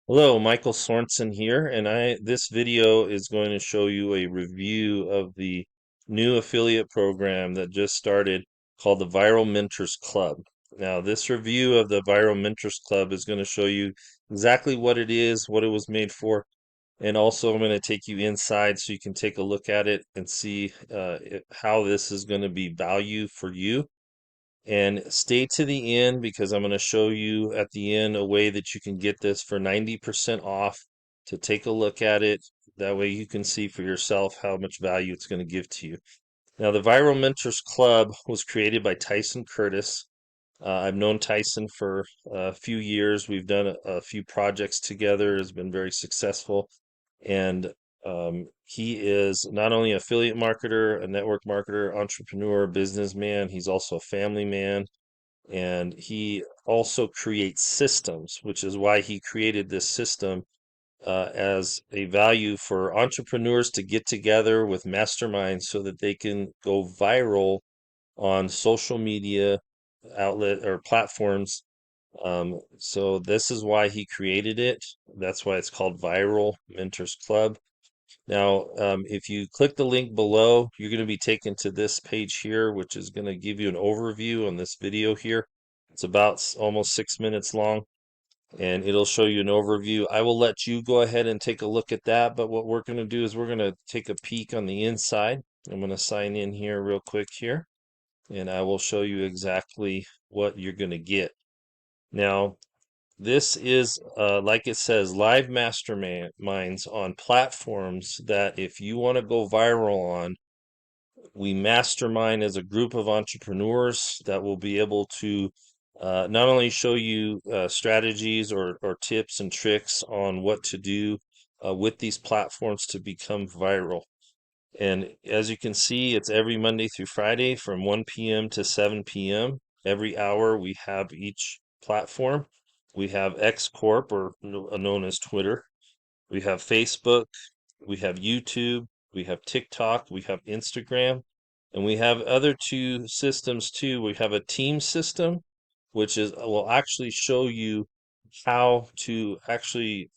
Hello, Michael Sorenson here, and this video is going to show you a review of the new affiliate program that just started called the Viral Mentors Club. Now, this review of the Viral Mentors Club is going to show you exactly what it is, what it was made for, and also I'm going to take you inside so you can take a look at it and see how this is going to be value for you. And stay to the end because I'm going to show you at the end a way that you can get this for 90% off to take a look at it. That way you can see for yourself how much value it's going to give to you. Now, the Viral Mentors Club was created by Tyson Curtis. I've known Tyson for a few years. We've done a few projects together. It's been very successful. And he is not only an affiliate marketer, a network marketer, entrepreneur, businessman, he's also a family man. And he also creates systems, which is why he created this system as a value for entrepreneurs to get together with masterminds so that they can go viral on social media outlet or platforms. So this is why he created it. That's why it's called Viral Mentors Club. Now, if you click the link below, you're going to be taken to this page here, which is going to give you an overview on this video here. It's about almost 6 minutes long, and it'll show you an overview. I will let you go ahead and take a look at that, but what we're going to do is we're going to take a peek on the inside. I'm going to sign in here real quick here, and I will show you exactly what you're going to get. Now, this is, like it says, live masterminds on platforms that if you want to go viral on, we mastermind as a group of entrepreneurs that will be able to not only show you strategies or tips and tricks on what to do with these platforms to become viral. And as you can see, it's every Monday through Friday from 1 p.m. to 7 p.m. Every hour we have each platform. We have X Corp, or known as Twitter. We have Facebook. We have YouTube. We have TikTok. We have Instagram. And we have other two systems too. We have a team system, which is will actually show you how to actually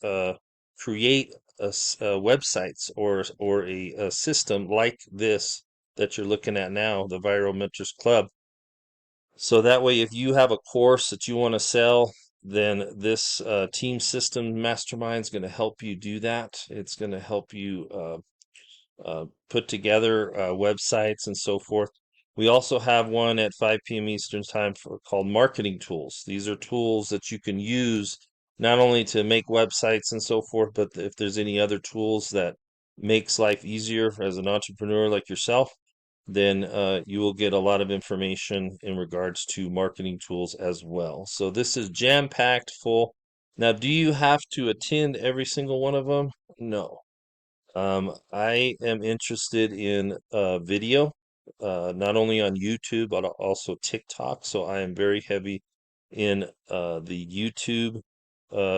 create websites or a system like this that you're looking at now, the Viral Mentors Club. So that way, if you have a course that you want to sell, then this team system mastermind is going to help you do that. It's going to help you put together websites and so forth. We also have one at 5 p.m. Eastern Time called Marketing Tools. These are tools that you can use not only to make websites and so forth, but if there's any other tools that makes life easier as an entrepreneur like yourself, then you will get a lot of information in regards to marketing tools as well. So this is jam-packed full. Now, do you have to attend every single one of them? No. I am interested in video, not only on YouTube, but also TikTok. So I am very heavy in the YouTube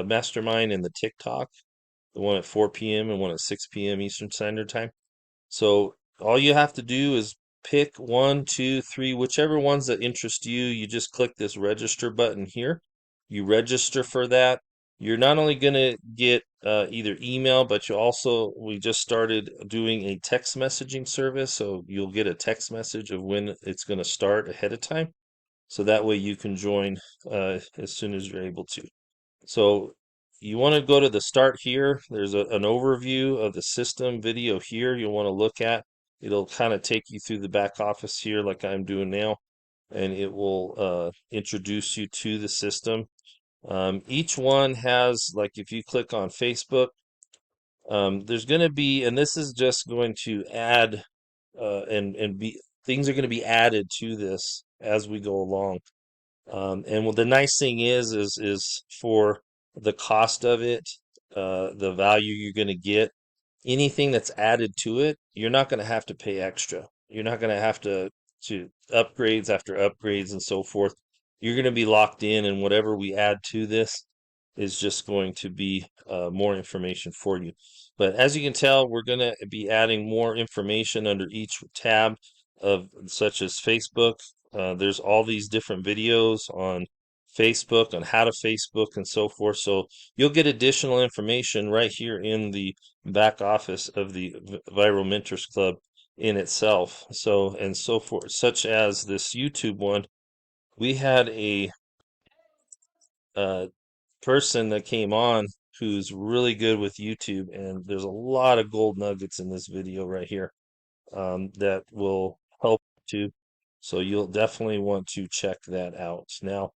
mastermind and the TikTok, the one at 4 p.m. and one at 6 p.m. Eastern Standard Time. So all you have to do is pick one, two, three, whichever ones that interest you. You just click this register button here. You register for that. You're not only going to get either email, but we just started doing a text messaging service. So you'll get a text message of when it's going to start ahead of time. So that way you can join as soon as you're able to. So you want to go to the start here. There's an overview of the system video here you'll want to look at. It'll kind of take you through the back office here like I'm doing now, and it will introduce you to the system. Each one has, like if you click on Facebook, there's going to be, and this is just going to add and be, things are going to be added to this as we go along. And what the nice thing is for the cost of it, the value you're going to get, anything that's added to it, you're not going to have to pay extra. You're not going to have to upgrades after upgrades and so forth. You're going to be locked in, and whatever we add to this is just going to be more information for you. But as you can tell, we're going to be adding more information under each tab of such as Facebook. There's all these different videos on Facebook, on how to Facebook and so forth. So you'll get additional information right here in the back office of the Viral Mentors Club in itself. So and so forth, such as this YouTube one. We had a uh, person that came on who's really good with YouTube, and there's a lot of gold nuggets in this video right here that will help you. So you'll definitely want to check that out. Now,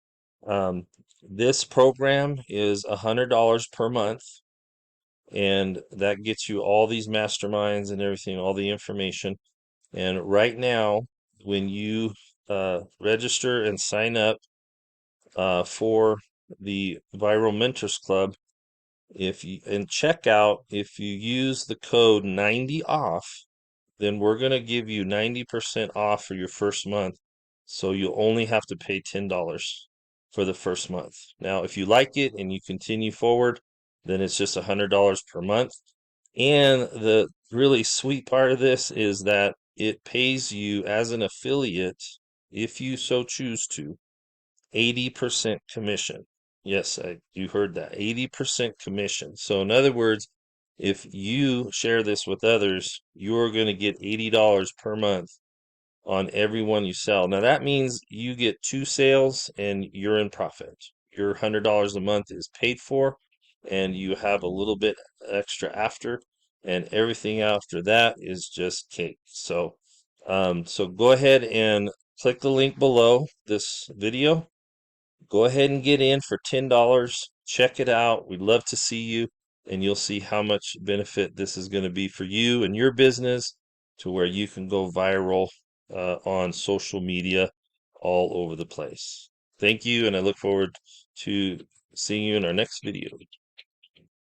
this program is $100 per month, and that gets you all these masterminds and everything, all the information. And right now, when you register and sign up for the Viral Mentors Club, if you in checkout, if you use the code 90 off, then we're going to give you 90% off for your first month. So you'll only have to pay $10 for the first month. Now, if you like it and you continue forward, then it's just $100 per month. And the really sweet part of this is that it pays you as an affiliate, if you so choose to, 80% commission. Yes, you heard that. 80% commission. So in other words, if you share this with others, you're going to get $80 per month on every one you sell. Now that means you get 2 sales and you're in profit. Your $100 a month is paid for, and you have a little bit extra after, and everything after that is just cake. So go ahead and click the link below this video. Go ahead and get in for $10. Check it out. We'd love to see you, and you'll see how much benefit this is going to be for you and your business, to where you can go viral on social media all over the place. Thank you, and I look forward to seeing you in our next video.